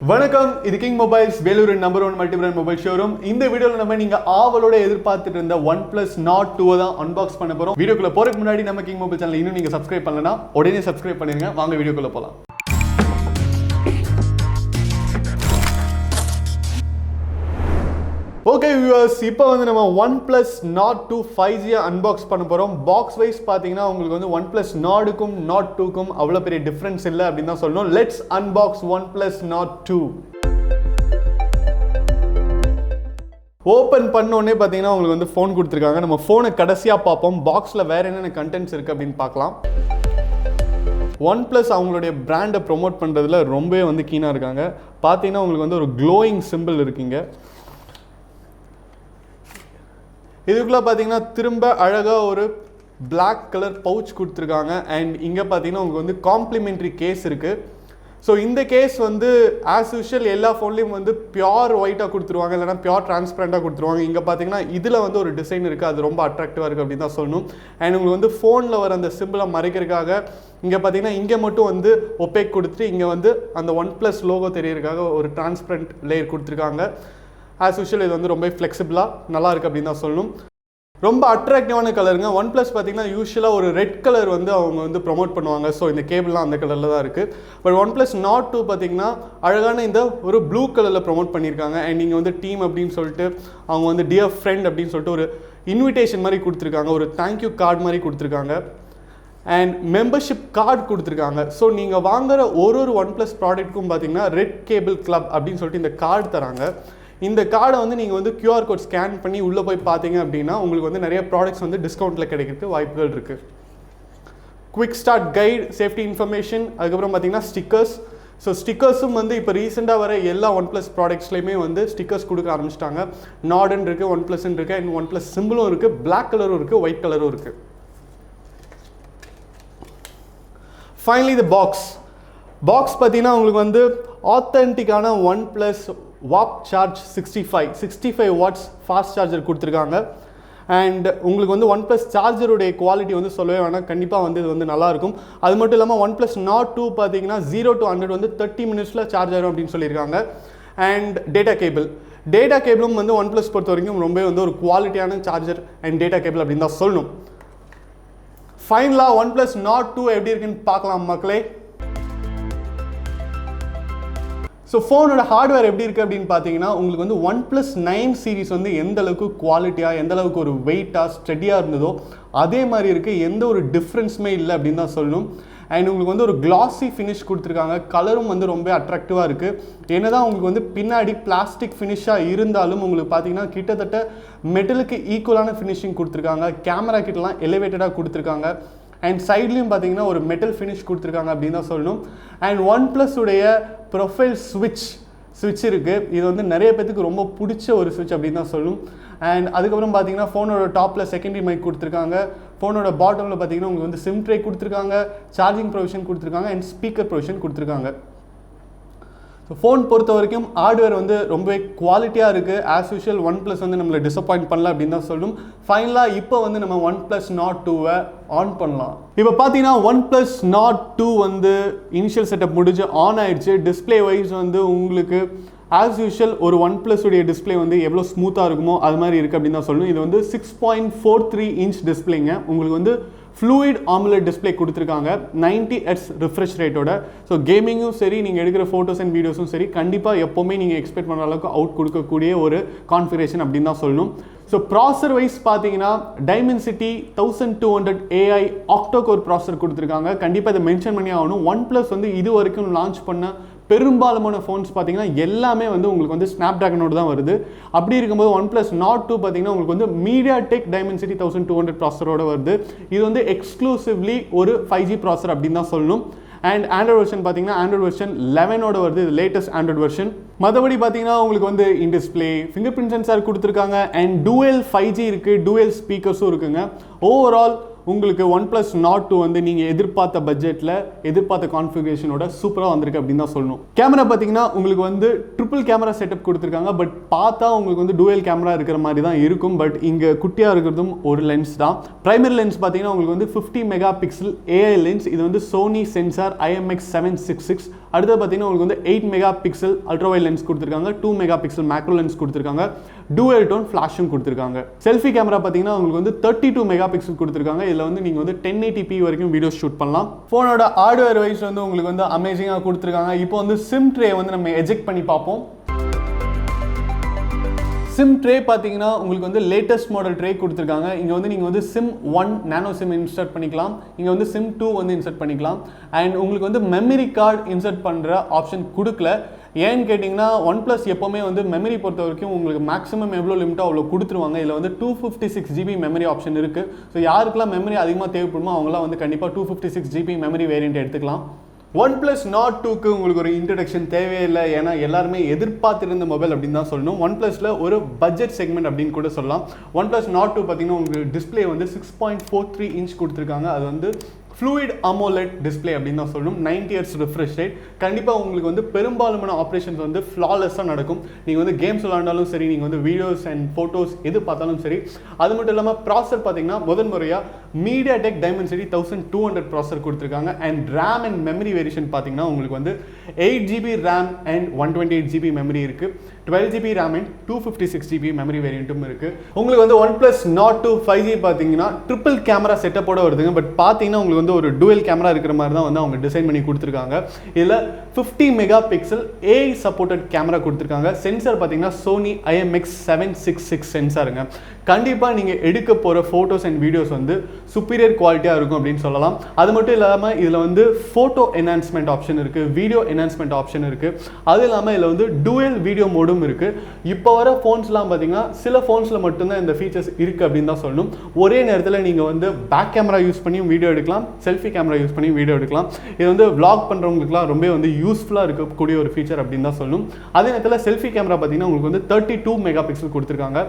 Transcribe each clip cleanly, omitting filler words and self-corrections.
வணக்கம், இது king mobiles Vellore number 1 multi brand mobile showroom. இந்த வீடியோல நம்ம நீங்க ஆவலோட எதிர்பார்த்துட்டு இருந்த OnePlus Nord 2 தான் அன்பாக்ஸ் பண்ண போறோம். வீடியோக்குள்ள போறதுக்கு முன்னாடி நம்ம கிங் மொபைல் சேனலை இன்னும் நீங்க சப்ஸ்கிரைப் பண்ணலனா உடனே சப்ஸ்கிரைப் பண்ணிருங்க. வாங்க வீடியோக்குள்ள போலாம். ஓகே வியூவர்ஸ், இப்போ வந்து நம்ம OnePlus Nord 2 5G அன்பாக்ஸ் பண்ண போகிறோம். பாக்ஸ் வைஸ் பார்த்தீங்கன்னா உங்களுக்கு வந்து OnePlus Nordக்கும் Nord 2க்கும் அவ்வளோ பெரிய டிஃப்ரென்ஸ் இல்லை அப்படின்னு தான் சொல்லணும். Let's unbox OnePlus Nord 2. Open பண்ணோடனே பார்த்தீங்கன்னா உங்களுக்கு வந்து ஃபோன் கொடுத்துருக்காங்க. நம்ம ஃபோனை கடைசியாக பார்ப்போம். பாக்ஸில் வேறு என்னென்ன கண்டென்ட்ஸ் இருக்குது அப்படின்னு பார்க்கலாம். OnePlus அவங்களுடைய பிராண்டை ப்ரொமோட் பண்ணுறதுல ரொம்பவே வந்து கீனாக இருக்காங்க. பார்த்தீங்கன்னா உங்களுக்கு வந்து ஒரு க்ளோயிங் சிம்பிள் இருக்குங்க. இதுக்குள்ளே பார்த்தீங்கன்னா திரும்ப அழகாக ஒரு பிளாக் கலர் பவுச் கொடுத்துருக்காங்க. அண்ட் இங்கே பார்த்தீங்கன்னா உங்களுக்கு வந்து காம்ப்ளிமெண்ட்ரி கேஸ் இருக்குது. ஸோ இந்த கேஸ் வந்து ஆஸ் யூஷுவல் எல்லா ஃபோன்லேயும் வந்து பியோர் ஒயிட்டாக கொடுத்துருவாங்க, இல்லைனா பியோர் டிரான்ஸ்பரண்ட்டாக கொடுத்துருவாங்க. இங்கே பார்த்தீங்கன்னா இதில் வந்து ஒரு டிசைன் இருக்குது, அது ரொம்ப அட்ராக்டிவாக இருக்குது அப்படின்னு தான் சொல்லணும். அண்ட் உங்களுக்கு வந்து ஃபோனில் வர அந்த சிம்பிளை மறைக்கிறதுக்காக இங்கே பார்த்தீங்கன்னா இங்கே மட்டும் வந்து ஒப்பேக் கொடுத்துட்டு இங்கே வந்து அந்த OnePlus லோகோ தெரியறதுக்காக ஒரு டிரான்ஸ்பரண்ட் லேயர் கொடுத்துருக்காங்க. ஆஸ் யூஷுவல் இது வந்து ரொம்ப ஃப்ளெக்சிபிளாக நல்லா இருக்குது அப்படின்னு தான் சொல்லணும். ரொம்ப அட்ராக்டிவான கலருங்க. OnePlus பார்த்தீங்கன்னா யூஸ்வலாக ஒரு ரெட் கலர் வந்து அவங்க வந்து ப்ரொமோட் பண்ணுவாங்க. ஸோ இந்த கேபிள்லாம் அந்த கலரில் தான் இருக்குது. பட் OnePlus Nord 2 பார்த்தீங்கன்னா அழகான இந்த ஒரு ப்ளூ கலரில் ப்ரொமோட் பண்ணியிருக்காங்க. அண்ட் இங்கே வந்து டீம் அப்படின்னு சொல்லிட்டு அவங்க வந்து டியர் ஃப்ரெண்ட் அப்படின்னு சொல்லிட்டு ஒரு இன்விடேஷன் மாதிரி கொடுத்துருக்காங்க, ஒரு தேங்க்யூ கார்டு மாதிரி கொடுத்துருக்காங்க. அண்ட் மெம்பர்ஷிப் கார்டு கொடுத்துருக்காங்க. ஸோ நீங்கள் வாங்குகிற ஒரு OnePlus ப்ராடக்ட்டுக்கும் பார்த்தீங்கன்னா ரெட் கேபிள் கிளப் அப்படின்னு சொல்லிட்டு இந்த கார்டு தராங்க. இந்த கார்டை வந்து நீங்கள் வந்து QR கோட் ஸ்கேன் பண்ணி உள்ளே போய் பார்த்தீங்க அப்படின்னா உங்களுக்கு வந்து நிறைய ப்ராடக்ட்ஸ் வந்து டிஸ்கவுண்ட்டில் கிடைக்கிறதுக்கு வாய்ப்புகள் இருக்குது. Quick start guide, safety information, அதுக்கப்புறம் பார்த்தீங்கன்னா ஸ்டிக்கர்ஸ். ஸோ ஸ்டிக்கர்ஸும் வந்து இப்போ ரீசெண்டாக வர எல்லா OnePlus ப்ராடக்ட்ஸ்லையுமே வந்து ஸ்டிக்கர்ஸ் கொடுக்க ஆரம்பிச்சிட்டாங்க. நார்டுன்னு இருக்குது, OnePlusன்னு இருக்குது, அண்ட் OnePlus சிம்பிளும் இருக்குது, பிளாக் கலரும் இருக்குது, ஒயிட் கலரும் இருக்குது. ஃபைனலி தி பாக்ஸ் பார்த்தீங்கன்னா உங்களுக்கு வந்து ஆத்தென்டிக்கான OnePlus warp charge 65 watts fast charger கொடுத்துருக்காங்க. அண்ட் உங்களுக்கு வந்து OnePlus சார்ஜருடைய குவாலிட்டி வந்து சொல்லவே வேணாம், கண்டிப்பாக வந்து இது வந்து நல்லாயிருக்கும். அது மட்டும் இல்லாமல் OnePlus Nord 2 பார்த்தீங்கன்னா 0 to 100 வந்து 30 மினிட்ஸில் சார்ஜ் ஆகும் அப்படின்னு சொல்லியிருக்காங்க. அண்ட் டேட்டா கேபிளும் வந்து OnePlus பொறுத்த வரைக்கும் ரொம்ப வந்து ஒரு குவாலிட்டியான சார்ஜர் அண்ட் டேட்டா கேபிள் அப்படின்னு தான் சொல்லணும். ஃபைனலாக OnePlus Nord 2 எப்படி இருக்குன்னு பார்க்கலாம் மக்களே. ஸோ ஃபோனோட ஹார்ட்வேர் எப்படி இருக்குது அப்படின்னு பார்த்தீங்கன்னா உங்களுக்கு வந்து OnePlus 9 சீரிஸ் வந்து எந்த அளவுக்கு குவாலிட்டியாக, எந்த அளவுக்கு ஒரு வெயிட்டாக ஸ்டெடியாக இருந்ததோ அதே மாதிரி இருக்குது. எந்த ஒரு டிஃப்ரென்ஸுமே இல்லை அப்படின்னு தான் சொல்லணும். அண்ட் உங்களுக்கு வந்து ஒரு கிளாஸி ஃபினிஷ் கொடுத்துருக்காங்க. கலரும் வந்து ரொம்ப அட்ராக்டிவாக இருக்குது. என்ன தான் உங்களுக்கு வந்து பின்னாடி பிளாஸ்டிக் ஃபினிஷாக இருந்தாலும் உங்களுக்கு பார்த்தீங்கன்னா கிட்டத்தட்ட மெட்டலுக்கு ஈக்குவலான ஃபினிஷிங் கொடுத்துருக்காங்க. கேமரா கிட்டலாம் எலிவேட்டடாக கொடுத்துருக்காங்க. அண்ட் சைட்லேயும் பார்த்தீங்கன்னா ஒரு மெட்டல் ஃபினிஷ் கொடுத்துருக்காங்க அப்படின்னு தான் சொல்லணும். அண்ட் OnePlus உடைய ப்ரொஃபைல் ஸ்விட்ச் இருக்குது. இது வந்து நிறைய பேருக்கு ரொம்ப பிடிச்ச ஒரு ஸ்விட்ச் அப்படின்னு தான் சொல்லணும். அண்ட் அதுக்கப்புறம் பார்த்தீங்கன்னா ஃபோனோட டாப்பில் செகண்டரி மைக் கொடுத்துருக்காங்க. ஃபோனோட பாட்டமில் பார்த்தீங்கன்னா உங்களுக்கு வந்து சிம் ட்ரே கொடுத்துருக்காங்க, சார்ஜிங் ப்ரொவிஷன் கொடுத்துருக்காங்க, அண்ட் ஸ்பீக்கர் ப்ரொவிஷன் கொடுத்துருக்காங்க. ஸோ ஃபோன் பொறுத்த வரைக்கும் ஹார்ட்வேர் வந்து ரொம்பவே குவாலிட்டியாக இருக்குது. ஆஸ் யூஷுவல் OnePlus வந்து நம்மளை டிசப்பாயிண்ட் பண்ணல அப்படின்னு தான் சொல்லணும். ஃபைனலாக இப்போ வந்து நம்ம OnePlus Nord 2 ஆன் பண்ணலாம். இப்போ பார்த்தீங்கன்னா OnePlus Nord 2 வந்து இனிஷியல் செட்டப் முடிஞ்சு ஆன் ஆயிடுச்சு. டிஸ்பிளே வைஸ் வந்து உங்களுக்கு ஆஸ் யூஷுவல் ஒரு OnePlus உடைய டிஸ்பிளே வந்து எவ்வளோ ஸ்மூத்தாக இருக்குமோ அது மாதிரி இருக்குது அப்படின்னு தான் சொல்லணும். இது வந்து 6.43 இன்ச் டிஸ்பிளேங்க. உங்களுக்கு வந்து ஃப்ளூயிட் AMOLED டிஸ்பிளே கொடுத்துருக்காங்க 90 Hz ரிஃப்ரெஷ் ரேட்டோட. ஸோ கேமிங்கும் சரி, நீங்கள் எடுக்கிற ஃபோட்டோஸ் அண்ட் வீடியோஸும் சரி, கண்டிப்பாக எப்போவுமே நீங்கள் எக்ஸ்பெக்ட் பண்ணுற அளவுக்கு அவுட் கொடுக்கக்கூடிய ஒரு கான்ஃபிகரேஷன் அப்படின்னு தான் சொல்லணும். ஸோ ப்ராசர் வைஸ் பார்த்தீங்கன்னா Dimensity 1200 AI ஆக்டோகோர் ப்ராசர் கொடுத்துருக்காங்க. கண்டிப்பாக இதை மென்ஷன் பண்ணி ஆகணும். OnePlus வந்து இது வரைக்கும் லான்ச் பண்ண பெரும்பாலான ஃபோன்ஸ் பார்த்தீங்கன்னா எல்லாமே வந்து உங்களுக்கு வந்து ஸ்னாப்டிராகனோடு தான் வருது. அப்படி இருக்கும்போது OnePlus Nord 2 பார்த்தீங்கன்னா உங்களுக்கு வந்து MediaTek Dimensity 1200 ப்ராசரோட வருது. இது வந்து எக்ஸ்க்ளூசிவ்லி ஒரு 5G ப்ராசர் அப்படின்னு தான் சொல்லணும். அண்ட் ஆண்ட்ராய்டு வெர்ஷன் பார்த்தீங்கன்னா ஆண்ட்ராய்டு வெர்ஷன் 11ஓட வருது, இது லேட்டஸ்ட் ஆண்ட்ராய்டு வெர்ஷன். மற்றபடி பார்த்தீங்கன்னா உங்களுக்கு வந்து in display, finger print sensor கொடுத்துருக்காங்க. அண்ட் டூயல் 5G இருக்குது, டூயல் ஸ்பீக்கர்ஸும் இருக்குங்க. ஓவரால் உங்களுக்கு OnePlus Nord 2 வந்து நீங்கள் எதிர்பார்த்த பட்ஜெட்டில் எதிர்பார்த்த கான்ஃபிகரேஷனோட சூப்பராக வந்திருக்கு அப்படின்னு தான் சொல்லணும். கேமரா பார்த்தீங்கன்னா உங்களுக்கு வந்து ட்ரிபிள் கேமரா செட்டப் கொடுத்துருக்காங்க. பட் பார்த்தா உங்களுக்கு வந்து டூயல் கேமரா இருக்கிற மாதிரி தான் இருக்கும். பட் இங்கே குட்டியாக இருக்கிறதும் ஒரு லென்ஸ் தான். பிரைமரி லென்ஸ் பார்த்தீங்கன்னா உங்களுக்கு வந்து 50 மெகா பிக்சல் ஏஐ லென்ஸ். இது வந்து சோனி சென்சார் IMX766. அடுத்து பார்த்தீங்கன்னா உங்களுக்கு வந்து 8 மெகா பிக்சல் அல்ட்ராவைட் லென்ஸ் கொடுத்துருக்காங்க. 2 மெகா பிக்சல் மேக்ரோ லென்ஸ் கொடுத்துருக்காங்க. டூயல் டோன் ஃப்ளாஷும் கொடுத்துருக்காங்க. செல்ஃபி கேமரா பார்த்தீங்கன்னா உங்களுக்கு வந்து 32 மெகா பிக்சல் கொடுத்துருக்காங்க. இதில் வந்து நீங்கள் வந்து 1080p வரைக்கும் வீடியோ ஷூட் பண்ணலாம். ஃபோனோட ஹார்ட்வேர் வைஸ் வந்து உங்களுக்கு வந்து அமேசிங்காக கொடுத்துருக்காங்க. இப்போ வந்து சிம் ட்ரே வந்து நம்ம எஜெக்ட் பண்ணி பார்ப்போம். சிம் ட்ரே பார்த்தீங்கன்னா உங்களுக்கு வந்து லேட்டஸ்ட் மாடல் ட்ரே கொடுத்துருக்காங்க. இங்கே வந்து நீங்கள் வந்து சிம் 1 நானோ சிம் இன்சர்ட் பண்ணிக்கலாம். இங்கே வந்து சிம் 2 வந்து இன்சர்ட் பண்ணிக்கலாம். அண்ட் உங்களுக்கு வந்து மெமரி கார்டு இன்சர்ட் பண்ணுற ஆப்ஷன் கொடுக்கல. ஏன்னு கேட்டிங்கன்னா OnePlus எப்போவுமே வந்து மெமரி பொறுத்த வரைக்கும் உங்களுக்கு மேக்ஸிமம் எவ்வளோ லிமிட்டோ அவ்வளோ கொடுத்துருவாங்க. இதில் வந்து 256 GB மெமரி ஆப்ஷன் இருக்குது. ஸோ யாருக்கெல்லாம் மெமரி அதிகமாக தேவைப்படுமோ அவங்களாம் வந்து கண்டிப்பாக 256 GB மெமரி வேரியண்ட் எடுத்துக்கலாம். OnePlus Nord 2க்கு உங்களுக்கு ஒரு இன்ட்ரடக்ஷன் தேவையில்லை. ஏன்னா எல்லாருமே எதிர்பார்த்திருந்த மொபைல் அப்படின்னு தான் சொல்லணும். OnePlusல ஒரு பட்ஜெட் செக்மெண்ட் அப்படின்னு கூட சொல்லலாம். OnePlus Nord 2 பார்த்தீங்கன்னா உங்களுக்கு டிஸ்பிளே வந்து 6.43 இன்ச் கொடுத்துருக்காங்க. அது வந்து ஃப்ளூயிட் AMOLED டிஸ்பிளே அப்படின்னு தான் சொல்லணும். 90 Hz ரிஃப்ரெஷ் ரேட். கண்டிப்பாக உங்களுக்கு வந்து பெரும்பாலுமான ஆப்ரேஷன்ஸ் வந்து ஃப்ளாலெஸ்ஸாக நடக்கும். நீங்கள் வந்து கேம்ஸ் விளாண்டாலும் சரி, நீங்கள் வந்து வீடியோஸ் அண்ட் ஃபோட்டோஸ் எது பார்த்தாலும் சரி. அது மட்டும் இல்லாமல் ப்ராசர் பார்த்தீங்கன்னா முதல் முறையாக MediaTek Dimensity 1200 ப்ராசர் கொடுத்துருக்காங்க. And RAM and memory variation பார்த்தீங்கன்னா உங்களுக்கு வந்து 8 GB RAM and 128 GB memory இருக்குது. 12 GB RAM and 256 GB memory வேரியண்ட்டும் இருக்குது. உங்களுக்கு வந்து OnePlus Nord 2 5G பார்த்தீங்கன்னா ட்ரிபிள் கேமரா செட்டப்போட வருதுங்க. பட் பார்த்தீங்கன்னா உங்களுக்கு வந்து ஒரு டூயல் கேமரா இருக்கிற மாதிரி தான் வந்து அவங்க டிசைன் பண்ணி கொடுத்துருக்காங்க. இதில் 50 mega pixel AI supported camera கொடுத்துருக்காங்க. சென்சார் பார்த்தீங்கன்னா சோனி IMX766 சென்சாருங்க. கண்டிப்பாக நீங்கள் எடுக்க போகிற ஃபோட்டோஸ் அண்ட் வீடியோஸ் வந்து சுப்பீரியர் குவாலிட்டியாக இருக்கும் அப்படின்னு சொல்லலாம். அது மட்டும் இல்லாமல் இதில் வந்து ஃபோட்டோ என்ஹான்ஸ்மெண்ட் ஆப்ஷன் இருக்குது, வீடியோ என்ஹான்ஸ்மெண்ட் ஆப்ஷன் இருக்குது. அது இல்லாமல் இதில் வந்து டூயல் வீடியோ மோடும் இருக்குது. இப்போ வர ஃபோன்ஸ்லாம் பார்த்தீங்கன்னா சில ஃபோன்ஸில் மட்டும்தான் இந்த ஃபீச்சர்ஸ் இருக்குது அப்படின்னு தான் சொல்லணும். ஒரே நேரத்தில் நீங்கள் வந்து பேக் கேமரா யூஸ் பண்ணியும் வீடியோ எடுக்கலாம், செல்ஃபி கேமரா யூஸ் பண்ணி வீடியோ எடுக்கலாம். இது வந்து vlog பண்ணுறவங்களுக்குலாம் ரொம்ப வந்து யூஸ்ஃபுல்லாக இருக்கக்கூடிய ஒரு ஃபீச்சர் அப்படின்னு தான் சொல்லணும். அதே நேரத்தில் செல்ஃபி கேமரா பார்த்தீங்கன்னா உங்களுக்கு வந்து 32 மெகா பிக்சல் கொடுத்துருக்காங்க.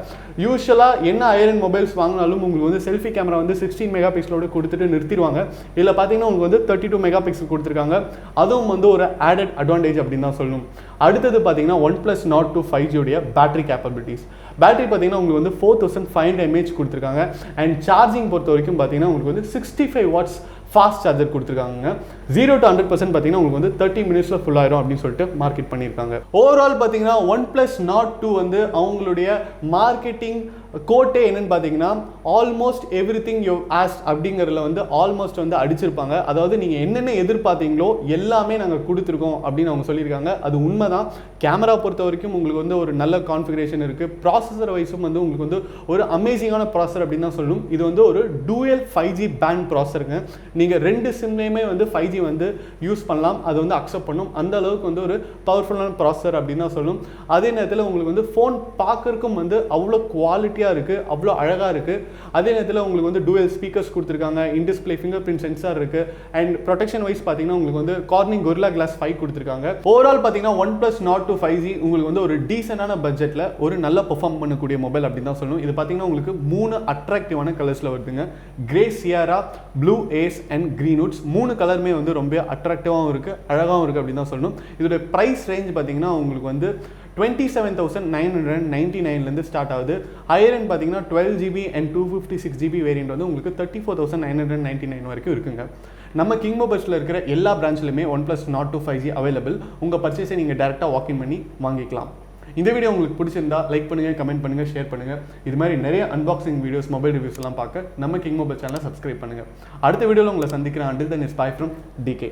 யூஸ்வலாக என்ன ஐரன் மொபைல்ஸ் வாங்கினாலும் உங்களுக்கு வந்து செல்ஃபி கேமரா வந்து 16 மெகா பிக்சலோடு கொடுத்துட்டு நிறுத்திடுவாங்க. இதில் பார்த்தீங்கன்னா உங்களுக்கு வந்து 32 மெகா பிக்சல் கொடுத்துருக்காங்க. அதுவும் வந்து ஒரு ஆடட் அட்வான்டேஜ் அப்படின்னு தான் சொல்லணும். அடுத்தது பார்த்தீங்கன்னா OnePlus Nord 2 5G உடைய பேட்டரி கேப்பபிலிட்டிஸ். பேட்டரி பார்த்தீங்கன்னா உங்களுக்கு வந்து 4500 mAh கொடுத்துருக்காங்க. அண்ட் சார்ஜிங் பொறுத்த வரைக்கும் பார்த்தீங்கன்னா உங்களுக்கு வந்து 65 watts ஃபாஸ்ட் சார்ஜர் கொடுத்துருக்காங்க. 0 to 100% பார்த்தீங்கன்னா உங்களுக்கு வந்து 30 மினிட்ஸில் ஃபுல் ஆயிரும் அப்படின்னு சொல்லிட்டு மார்க்கெட் பண்ணியிருக்காங்க. ஓவரால் பார்த்தீங்கன்னா OnePlus Nord 2 வந்து அவங்களுடைய மார்க்கெட்டிங் கோட்டே என்னன்னு பார்த்தீங்கன்னா ஆல்மோஸ்ட் எவ்ரிதிங் யூ ஆஸ்க்ட் அப்படிங்கிறதுல வந்து ஆல்மோஸ்ட் வந்து அடிச்சிருப்பாங்க. அதாவது நீங்கள் என்னென்ன எதிர்பார்த்தீங்களோ எல்லாமே நாங்கள் கொடுத்துருக்கோம் அப்படின்னு அவங்க சொல்லியிருக்காங்க. அது உண்மைதான். கேமரா பொறுத்த வரைக்கும் உங்களுக்கு வந்து ஒரு நல்ல கான்ஃபிகரேஷன் இருக்குது. ப்ராசஸர் வைஸும் வந்து உங்களுக்கு வந்து ஒரு அமேசிங்கான ப்ராசஸர் அப்படின்னு தான் சொல்லணும். இது வந்து ஒரு டூயல் 5G பேண்ட் ப்ராசஸருங்க. நீங்கள் ரெண்டு சிம்லேயுமே வந்து 5G வந்து யூஸ் பண்ணலாம். அது வந்து அக்செப்ட் பண்ணும். அந்த அளவுக்கு வந்து ஒரு பவர்ஃபுல்லான ப்ராசஸர் அப்படின்னு தான் சொல்லணும். அதே நேரத்தில் உங்களுக்கு வந்து ஃபோன் பார்க்கறதுக்கும் வந்து அவ்வளோ குவாலிட்டியாக இருக்குது, அவ்வளோ அழகாக இருக்குது. அதே நேரத்தில் உங்களுக்கு வந்து டூயல் ஸ்பீக்கர்ஸ் கொடுத்துருக்காங்க, இன்டிஸ்பிளே ஃபிங்கர் பிரிண்ட் சென்சார் இருக்குது. அண்ட் ப்ரொடெக்ஷன் வைஸ் பார்த்தீங்கன்னா உங்களுக்கு வந்து கார்னிங் கொரில்லா கிளாஸ் 5 கொடுத்துருக்காங்க. ஓவரால் பார்த்தீங்கன்னா OnePlus Nord 2 5G உங்களுக்கு வந்து ஒரு டீசெண்டான பட்ஜெட்டில் ஒரு நல்ல பெர்ஃபார்ம் பண்ணக்கூடிய மொபைல் அப்படின்னு தான் சொல்லணும். இது பார்த்தீங்கன்னா உங்களுக்கு 3 அட்ராக்டிவான கலர்ஸில் வருதுங்க. Grey Sierra, blue ace and green woods. 3 கலருமே வந்து ரொம்ப அட்ராக்டிவாகவும் இருக்குது, அழகாகவும் இருக்குது அப்படின்னு தான் சொல்லணும். இதோட ப்ரைஸ் ரேஞ்ச் பார்த்தீங்கன்னா உங்களுக்கு வந்து 27,999 ஸ்டார்ட் ஆகுது. ஹையர் எண்ட் பார்த்தீங்கன்னா 12 GB அண்ட் 256 GB வேரியண்ட் வந்து உங்களுக்கு 34,999 வரைக்கும் இருக்குங்க. நம்ம கிங் மொபைல்ஸில் இருக்கிற எல்லா பிரான்ச்லையுமே OnePlus Nord 2 5G அவைலபிள். உங்கள் பர்ச்சேஸை நீங்கள் டேரெக்டாக வாக்கின் பண்ணி வாங்கிக்கலாம். இந்த வீடியோ உங்களுக்கு பிடிச்சிருந்தா லைக் பண்ணுங்கள், கமெண்ட் பண்ணுங்கள், ஷேர் பண்ணுங்கள். இது மாதிரி நிறைய அன்பாக்சிங் வீடியோஸ், மொபைல் ரிவ்யூஸ் எல்லாம் பார்க்க நம்ம கிங் மொபைல் சேனலை சப்ஸ்கிரைப் பண்ணுங்கள். அடுத்த வீடியோவில் உங்களை சந்திக்கிறேன். Until then, it's bye from DK.